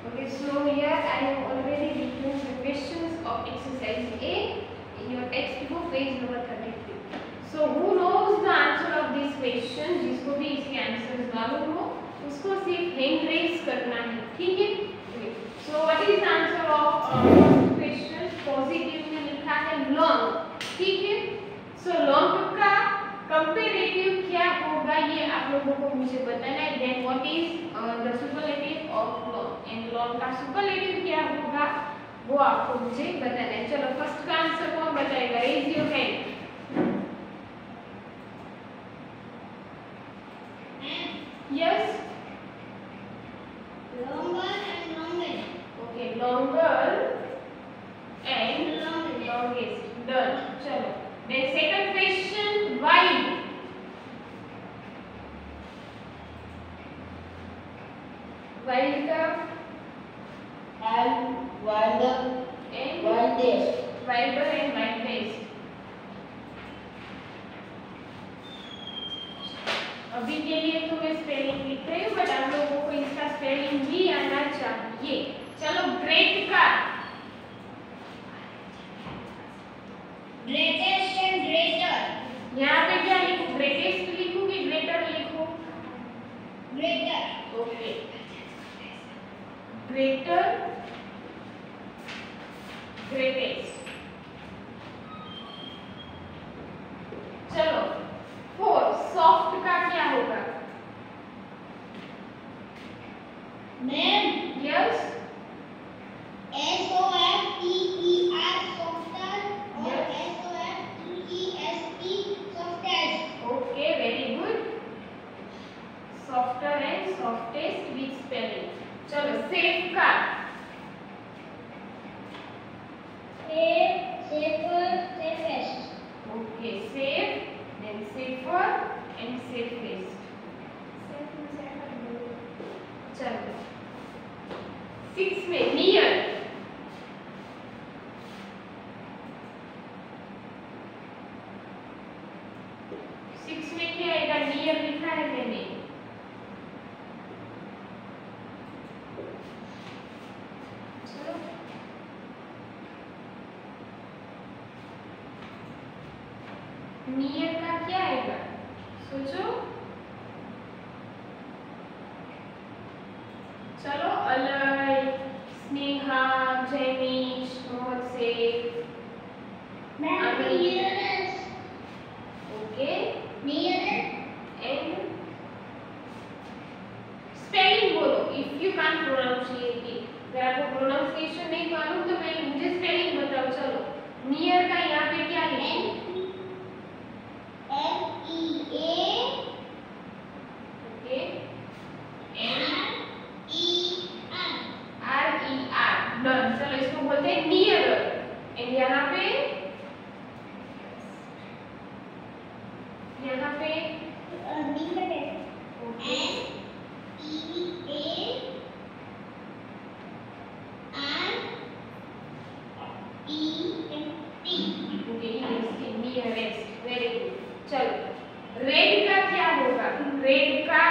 Okay, so here I have already written the questions of exercise A in your textbook, page number 33. So who knows the answer of this question? जिसको भी इसके answers मालूम हो उसको सिर्फ hand raise करना है, ठीक है? So what is the answer of first question? Positive में लिखा है लॉन्ग, ठीक है? So लॉन्ग का कंपेरेटिव क्या होगा ये आप लोगों को मुझे बताना है. Then what is the superlative of long and long का सुपरलेटिव क्या होगा वो आपको मुझे बताना है. चलो फर्स्ट का आंसर कौन बताएगा? Raise your hand. Yes, longer and longest. Okay, longer and longest. Done. चलो then second question wide. Wide का And wider and widest. Wider and widest. अभी के लिए तो मैं स्पेलिंग लिख रही हूँ बट आप लोगों को इसका स्पेलिंग भी आना चाहिए. चलो ग्रेट का Greatest and greater. यहाँ पे क्या लिखूं? ग्रेटेस्ट लिखूं कि ग्रेटर लिखूं? Greater. Okay, greater greatest. चलो फोर सॉफ्ट का क्या होगा? Ma'am. यस, S-O-F-T-E-R softer or Yes. S-O-F-T-E-S-T softest. Okay, very good. Softer and softest with spelling. चलो सेफ का Safe, safer, safest. Okay, safe then safer and safest. चलो six में near. Six में क्या आएगा? नियर लिखा है मैंने. चलो नियर का क्या आएगा? सोचो. चलो Alay, Sneha, Jainish, Mohammad Saif. Ma'am, Amin. nearest. Okay Nearest. And spelling बोलो if you can pronounciate it. अगर आपको प्रोनाउंसिएशन नहीं मालूम तो मैं मुझे स्पेलिंग बताओ. चलो नियर का यहाँ पे क्या लिखूं? N-E-A. Okay, N R-E-R. R E R. Done. चलो इसको बोलते हैं नियर. एंड यहाँ पे okay okay nearest. Very good. चलो रेड का क्या होगा? रेड का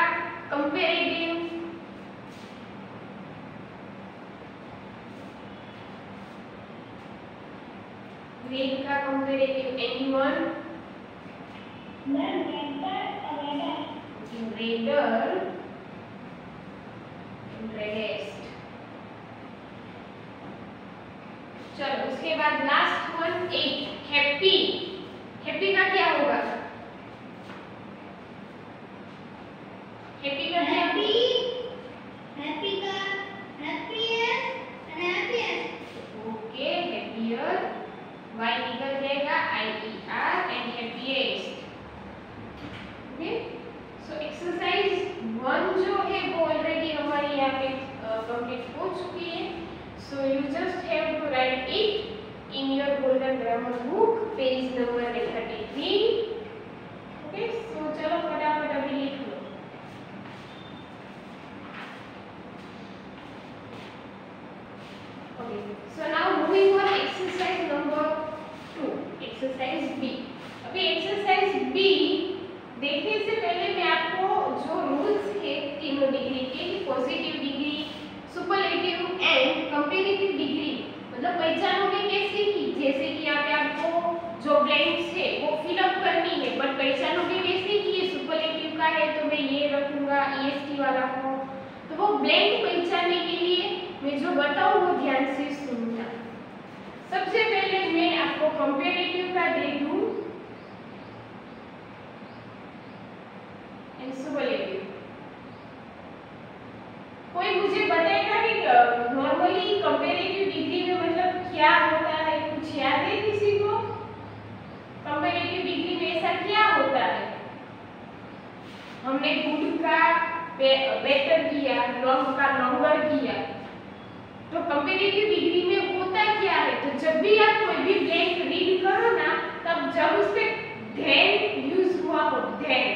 कंपेरेटिव एनीवन? Raider reddest. चलो उसके बाद लास्ट वन 8 हैप्पी. हैप्पी का क्या होगा? हैप्पी का क्या? Okay, happier. वाई निकल जाएगा IER and happiest. Okay, so exercise 1 जो है वो ऑलरेडी हमारी यहाँ पे कंप्लीट हो चुकी है. So you just have to write it in your golden grammar book, page number 33. Okay, so चलो फटाफट अभी लिख लो. Okay, so now moving on exercise number 2, exercise B. अभी exercise B देखने से पहले मैं आपको जो रूल्स है तीनों डिग्री के, पॉजिटिव डिग्री, सुपरलेटिव तो वो ब्लैंक पहचानने के लिए मैं जो बताऊं वो ध्यान से सुनना। सबसे पहले मैं आपको कंपैरेटिव का दे दूं एंड सुपरलेटिव। कोई मुझे बताएगा कि नॉर्मली कंपैरेटिव डिग्री में मतलब क्या होता है? कुछ याद है किसी को? कंपैरेटिव डिग्री में ऐसा क्या होता है? हमने गुड का बेटर किया, लॉन्ग का लॉन्गर किया, तो कंपैरेटिव डिग्री में होता क्या है? तो जब भी आप कोई भी ब्लैंक रीड करो ना, तब जब उस पे then यूज हुआ हो then,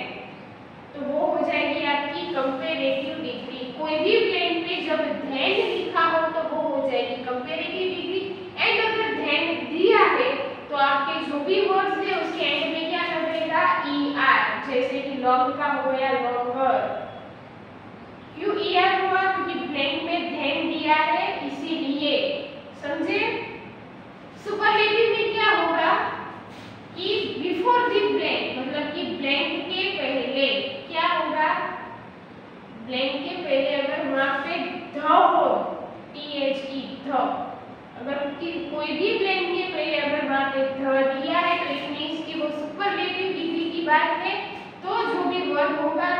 तो वो हो जाएगी आपकी कंपैरेटिव डिग्री। कोई भी ब्लैंक में जब then लिखा हो तो वो हो जाएगी कंपैरेटिव डिग्री। एंड अगर then दिया है तो आपके जो भी वर्ड्स है उसके एंड में क्या लगेगा? er, जैसे कि लॉन्ग का हो गया लॉन्गर। क्यों er हुआ? क्योंकि ब्लैंक में then दिया है इसीलिए, समझे? सुपरलेटिव में क्या होगा कि बिफोर द ब्लैंक, मतलब कि ब्लैंक के पहले क्या होगा? ब्लैंक के पहले अगर वहां पे ध हो, the ध, अगर कोई भी ब्लैंक के पहले अगर वहां पे ध दिया है तो इट मींस कि वो सुपरलेटिव डिग्री की बात है। तो जो भी वर्ड होगा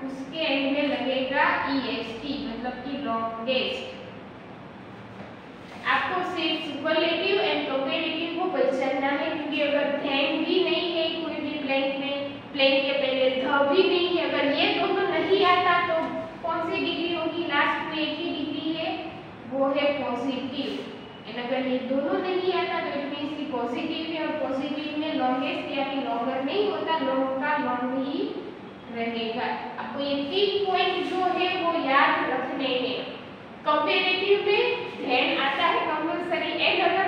उसके एंड में लगेगा est, मतलब कि लॉन्गेस्ट। आपको सिर्फ सुपरलेटिव एंड कंपैरेटिव को पहचानना है, क्योंकि अगर then भी नहीं है कोई भी ब्लैंक में, ब्लैंक के पहले ध भी नहीं है, अगर ये दोनों नहीं आता तो कौन सी डिग्री होगी? लास्ट में एक ही डिग्री है, वो है पॉजिटिव। एंड अगर ये दोनों नहीं आता तो इट मींस कि पॉजिटिव है, और पॉजिटिव में लॉन्गेस्ट या फिर लॉन्गर नहीं होता, लॉन्ग का लॉन्ग ही रहेगा। आपको ये 3 पॉइंट जो है वो याद रखने हैं। कंपैरेटिव में then आता है कंपल्सरी, एंड अगर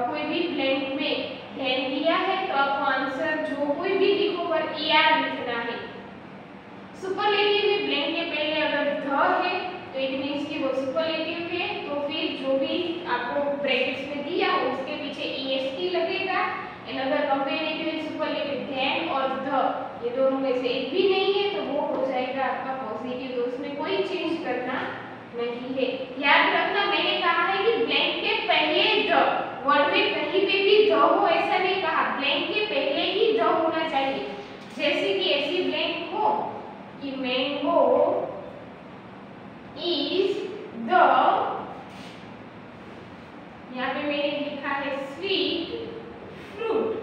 कोई भी ब्लैंक में then दिया है तो आपको आंसर जो कोई भी लिखो पर er लिखना है। सुपरलेटिव में ब्लैंक के पहले अगर ध है तो इट मींस कि वो सुपरलेटिव है, तो फिर जो भी आपको ब्रैकेट्स में दिया हो उसके पीछे est लगेगा। एंड अगर कंपैरेटिव एंड सुपरलेटिव then और ध ये दोनों में से एक भी नहीं है तो वो हो जाएगा आपका पॉजिटिव, तो उसमें कोई चेंज करना नहीं है। याद रखना मैंने कहा है कि ब्लैंक के पहले द, वर्ड में कहीं पे भी द हो ऐसा नहीं कहा, ब्लैंक के पहले ही द होना चाहिए। जैसे कि ऐसी ब्लैंक हो कि मैंगो इज द, यहाँ पे मैंने लिखा है स्वीट फ्रूट,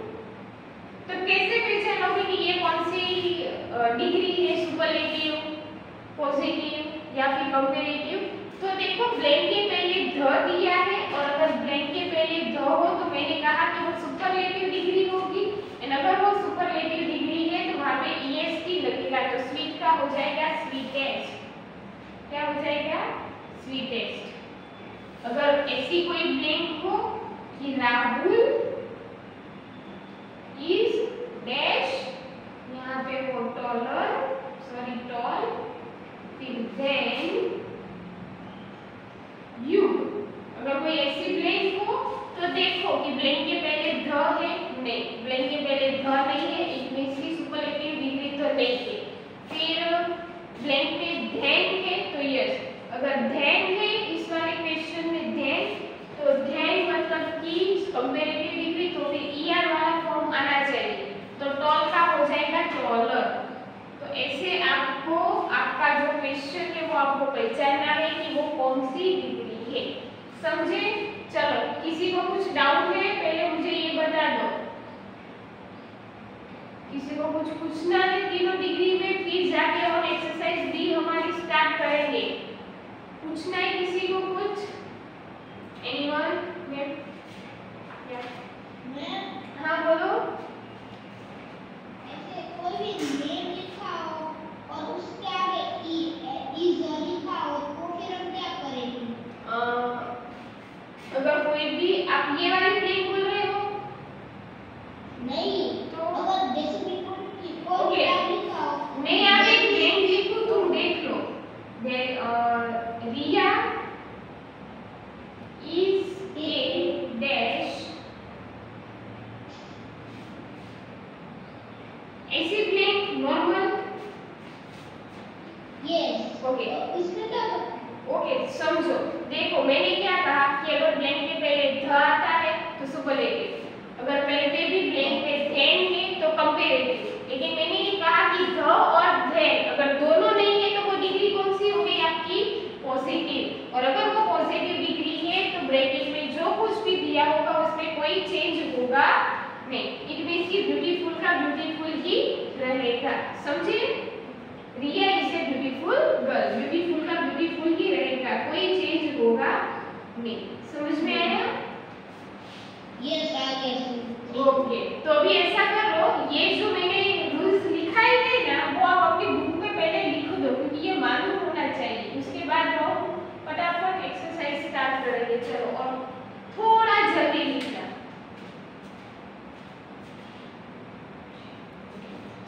तो कैसे पहचानोगे कि ये कौन सी डिग्री है? सुपरलेटिव, पॉजिटिव या फिर कंपैरेटिव? तो देखो ब्लैंक के पहले ध दिया है, और अगर ब्लैंक के पहले ध हो तो मैंने कहा कि वो सुपरलेटिव डिग्री होगी। एंड अगर वो सुपरलेटिव डिग्री है तो वहां पे est लगेगा, तो स्वीट का हो जाएगा स्वीटेस्ट। क्या हो जाएगा? स्वीटेस्ट। अगर ऐसी कोई ब्लैंक हो कि राहुल इज डैश, यहाँ पे वो टॉलर, सॉरी टॉल, फिर देन यू, अगर कोई ऐसी ब्लैंक हो तो देखो कि ब्लैंक के पहले ध है, नहीं, ब्लैंक के पहले ध नहीं है, इट मींस की सुपरलेटिव डिग्री तो नहीं है। फिर ब्लैंक में then है तो यस, अगर then है इस वाले क्वेश्चन में then, तो then मतलब कि कंपैरेटिव डिग्री, तो फिर er वाला फॉर्म आना चाहिए, तो टॉल का हो जाएगा टॉलर। तो ऐसे आपको आपका जो क्वेश्चन है वो आपको पहचानना है कि वो कौन सी डिग्री है, समझे? चलो, किसी को कुछ डाउट है? पहले मुझे ये बता दो, किसी को कुछ पूछना है तीनों डिग्री में? फिर जाके और एक्सरसाइज भी हमारी स्टार्ट करेंगे। पूछना है किसी को कुछ? एनीवन? हाँ बोलो। ऐसे कोई भी नेम लिखा हो और उसके आगे इज लिखा हो तो फिर हम क्या करेंगे? अगर कोई भी, आप ये वाली ब्लैंक बोल रहे हो? नहीं, तो अगर जैसे बिल्कुल कोई ओके, नाम लिखा हो, मैं यहाँ पे ब्लैंक लिखूं, तुम देख लो। ओके समझो, देखो मैंने क्या कहा कि अगर ब्लैंक के पहले ध आता है तो सुपरलेटिव, अगर पहले भी ब्लैंक में धेन है तो कंपैरेटिव। लेकिन मैंने ये कहा कि ध और धेन अगर दोनों नहीं है तो वो डिग्री कौन सी हो गई आपकी? पॉजिटिव। और अगर वो पॉजिटिव डिग्री है तो ब्रैकेट में जो कुछ भी दिया होगा उसमें कोई चेंज होगा नहीं। इट मींस कि ब्यूटीफुल का ब्यूटीफुल ही रहेगा। समझे? Riya is a beautiful girl, beautiful का ब्यूटीफुल ही रहेगा, कोई चेंज होगा नहीं। समझ में आया? यस आ गया। ओके, तो अभी ऐसा करो, ये जो मैंने रूल्स लिखाए थे ना वो आप अपनी बुक में पहले लिख दो क्योंकि ये मालूम होना चाहिए। उसके बाद हम फटाफट एक्सरसाइज स्टार्ट करेंगे। चलो, और थोड़ा जल्दी लिखना।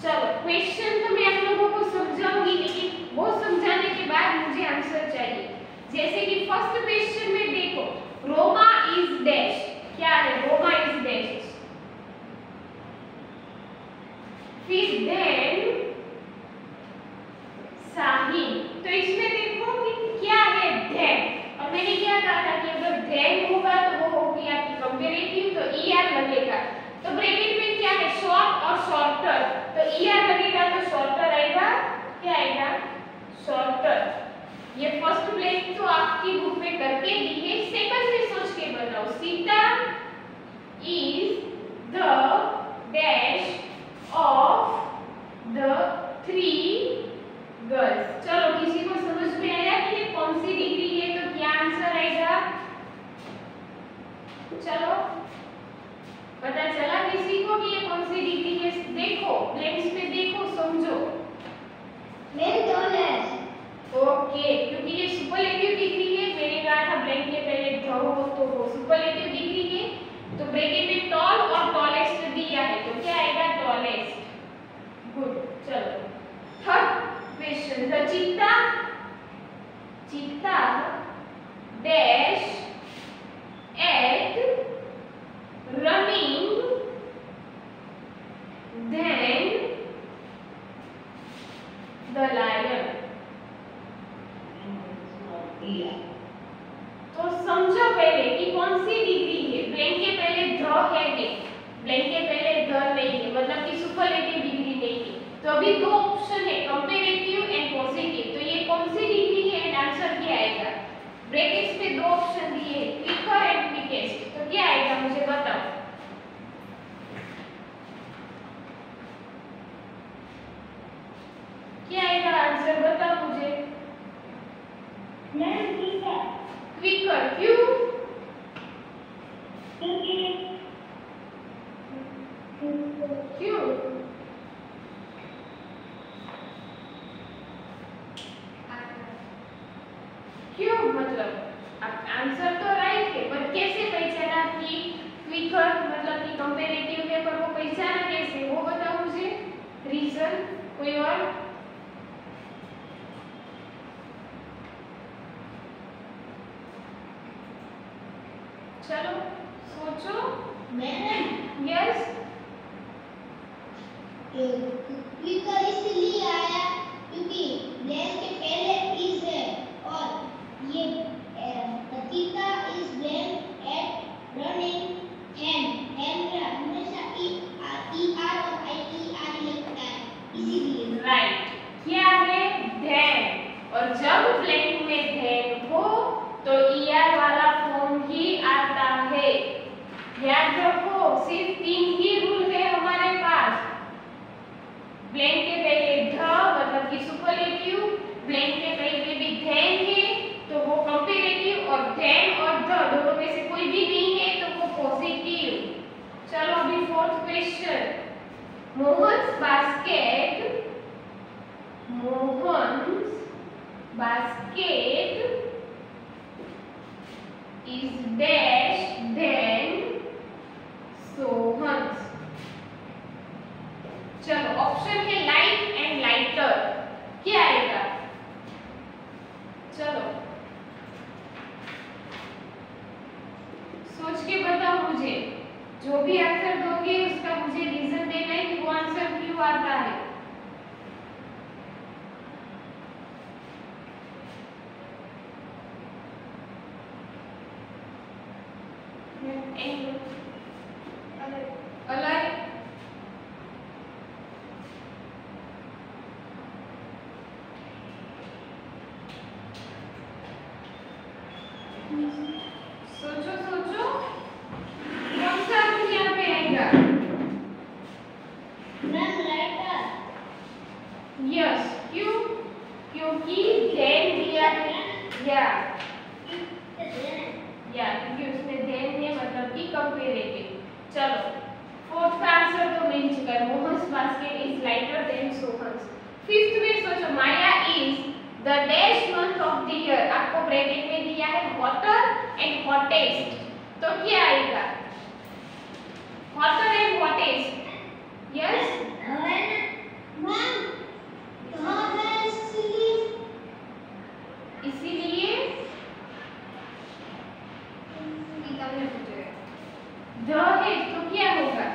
चलो, क्वेश्चन तो मैं आप लोगों को समझाऊंगी लेकिन वो समझाने के बाद मुझे आंसर चाहिए। जैसे कि फर्स्ट क्वेश्चन में देखो, रोमा इज डैश, क्या है? Roma is dash. फिर देन साहिल, तो इसमें देखो कि क्या है? देन। और मैंने क्या कहा था कि अगर देन होगा तो वो होगी आपकी कंपैरेटिव, तो ईआर लगेगा। तो ब्रैकेट में क्या है? शॉर्ट और शॉर्टर, तो ईआर लगेगा तो शॉर्टर आएगा। क्या आएगा? शॉर्टर। ये फर्स्ट ब्लैंक तो आपकी बुक में करके दी है, सेकंड में सोच के बनाओ। Sita is the dash of the 3 girls. चलो, किसी को समझ में आया कि ये कौन सी डिग्री है? तो क्या आंसर आएगा? चलो, पता चला किसी को कि ये कौन सी डिग्री है? देखो ब्लैंक्स में देखो, समझो। मेरे डॉलर। ओके, क्योंकि ये सुपरलेटिव डिग्री है, मैंने कहा था ब्लैंक के पहले ध हो तो वो सुपरलेटिव डिग्री है। तो ब्रैकेट में टॉल और टॉलेस्ट दिया है, तो क्या आएगा? टॉलेस्ट। गुड। चलो, third question, the cheetah dash at running than the lion. तो समझो पहले कि कौन सी डिग्री है। ब्लैंक के पहले ध है नहीं, ब्लैंक के पहले ध नहीं है, मतलब कि सुपरलेटिव डिग्री नहीं है। तो अभी दो ऑप्शन है, कंपैरेटिव एंड पॉजिटिव। तो ये कौन सी डिग्री है एंड आंसर क्या आएगा? ब्रैकेट्स में दो ऑप्शन दिए हैं, क्विकर एंड क्विकेस्ट। तो क्या आएगा मुझे बताओ? क्या आएगा आंसर? बताओ मुझे। Ma'am quicker. क्विकर क्यों? क्यों? क्यों मतलब आंसर तो राइट है, पर कैसे पहचाना कि क्विकर मतलब कि कंपैरेटिव है, पर वो पहचाना कैसे? वो बताओ मुझे रीजन। कोई और? चलो सोचो। मैम यस, क्विकर इसलिए आया क्योंकि डैश के पहले इज है और ये cheetah is blank at running हैन का हमेशा ई आर और आई ई आर लगता है, इसीलिए। राइट। क्या है? धैन। और जब ब्लैंक में धैन हो तो ईआर वाला फॉर्म ही आता है। याद रखो, सिर्फ 3 ही रूल है हमारे पास। ब्लैंक के पहले ध मतलब कि सुपरलेटिव, ब्लैंक के पहले भी धैन है तो वो कंपैरेटिव, और धैन और ध दोनों में से कोई भी नहीं है तो वो पॉजिटिव। चलो, अभी fourth question, Mohan's basket is dash than Sohan's। चलो, ऑप्शन है लाइट एंड लाइटर। क्या आएगा? चलो सोच के बताओ मुझे। जो भी आंसर दोगे उसका मुझे रीजन देना है कि वो आंसर क्यों आता है। alive. सोचो सोचो कौन सा आंसर यहाँ पे आएगा? यस, क्यों? क्योंकि देन दिया है या क्योंकि उसने देन दिया मतलब कि कंपेरेटिव। चलो फोर्थ का आंसर तो मिल चुका है, Mohan's basket is lighter than Sohan's. Fifth में सोचो, Maya is the dash month of the year, आपको ब्रैकेट में दिया है हॉटर एंड हॉटेस्ट, तो क्या आएगा? हॉटर एंड हॉटेस्ट, यस इसीलिए द है तो क्या होगा?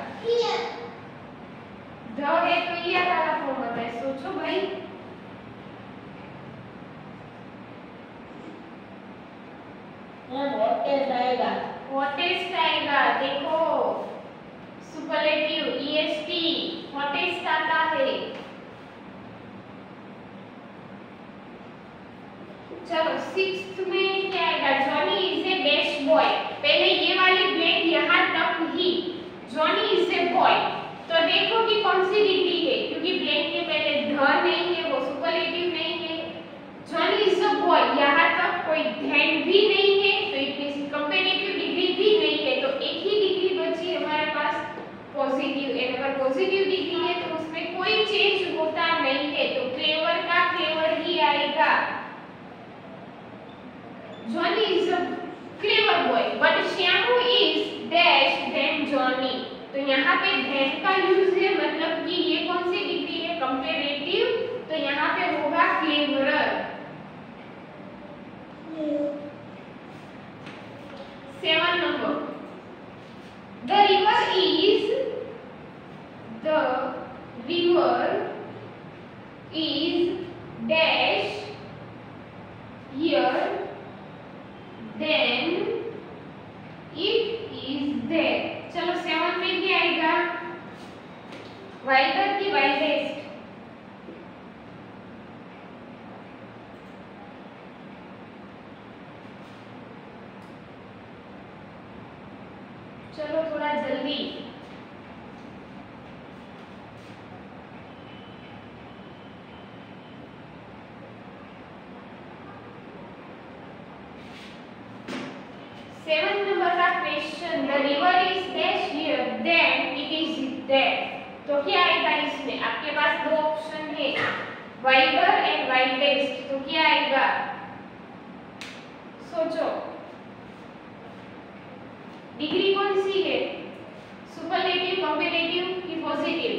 द है तो ईयर वाला फॉर्म होता है। सोचो भाई, हॉटेस्ट आएगा। देखो सुपरलेटिव ईएसटी हॉटेस्ट आता है। चलो सिक्स्थ में क्या आएगा? Johnny is a dash boy. पहले ये वाली ब्लैंक यहाँ तक ही जॉनी इज ए बॉय, तो देखो कि कौन सी डिग्री है, क्योंकि ब्लैंक के पहले ध नहीं है, वो सुपरलेटिव नहीं है। जॉनी इज अ बॉय, यहाँ तक कोई ध्यान भी नहीं है, तो इट कंपैरेटिव डिग्री भी नहीं है, तो एक ही डिग्री बची हमारे पास पॉजिटिव। एंड अगर पॉजिटिव डिग्री है तो उसमें कोई चेंज होता नहीं है, तो क्लेवर का क्लेवर ही आएगा। Johnny is a clever boy, but Shyamu is dash than Johnny. तो यहाँ पे than का यूज है, मतलब कि ये कौन सी डिग्री है? कंपैरेटिव, तो यहाँ पे होगा cleverer। 7 number, the river is dash here then it is there। चलो 7 में क्या आएगा? वाइल्डर की वाइल्डेस्ट। चलो थोड़ा जल्दी, सेवन नंबर का question, the river is dash here than it is there, तो क्या आएगा इसमें? आपके पास दो ऑप्शन है, वाइल्डर एंड वाइल्डेस्ट, तो क्या आएगा? सोचो, डिग्री कौन सी है? सुपरलेटिव, कंपैरेटिव कि पॉजिटिव?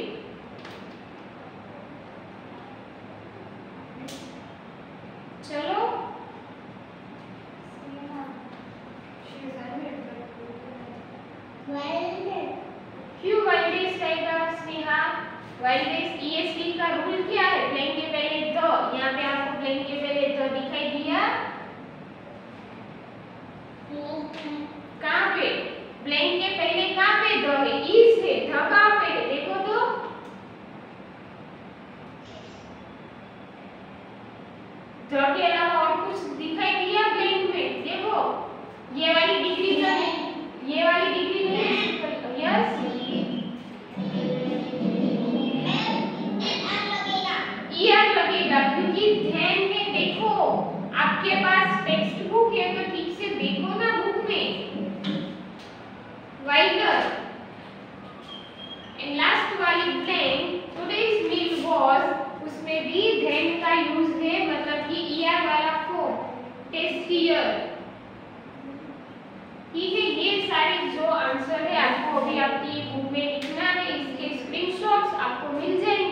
चलो क्यों वाइल्डेस्ट आएगा स्नेहा? वाइल्डेस्ट ईएसटी का रूल क्या है? ब्लैंक के पहले द, यहाँ पे आपको ब्लैंक के पहले द दिखाई दिया? कहाँ पे? ब्लैंक के पहले कहाँ पे द है? इज है, द कहाँ पे है? देखो तो, द के अलावा और कुछ दिखाई दिया ब्लैंक में? देखो ये वाली डिग्री तो है, ये वाली डिग्री नहीं है। यस, ईयर लगेगा, क्योंकि ध्यान में देखो, आपके पास टेक्स्ट बुक है तो ठीक से देखो ना बुक में। वाइल्डर एंड लास्ट वाली ब्लैंक, टुडेज मील वाज, उसमें भी ध्यान का यूज है, मतलब कि ईयर वाला फॉर्म, टेस्टियर। ठीक है, ये सारे जो आंसर है आपको अभी आपकी बुक में लिखना है, इसके स्क्रीनशॉट्स आपको मिल जाएंगे।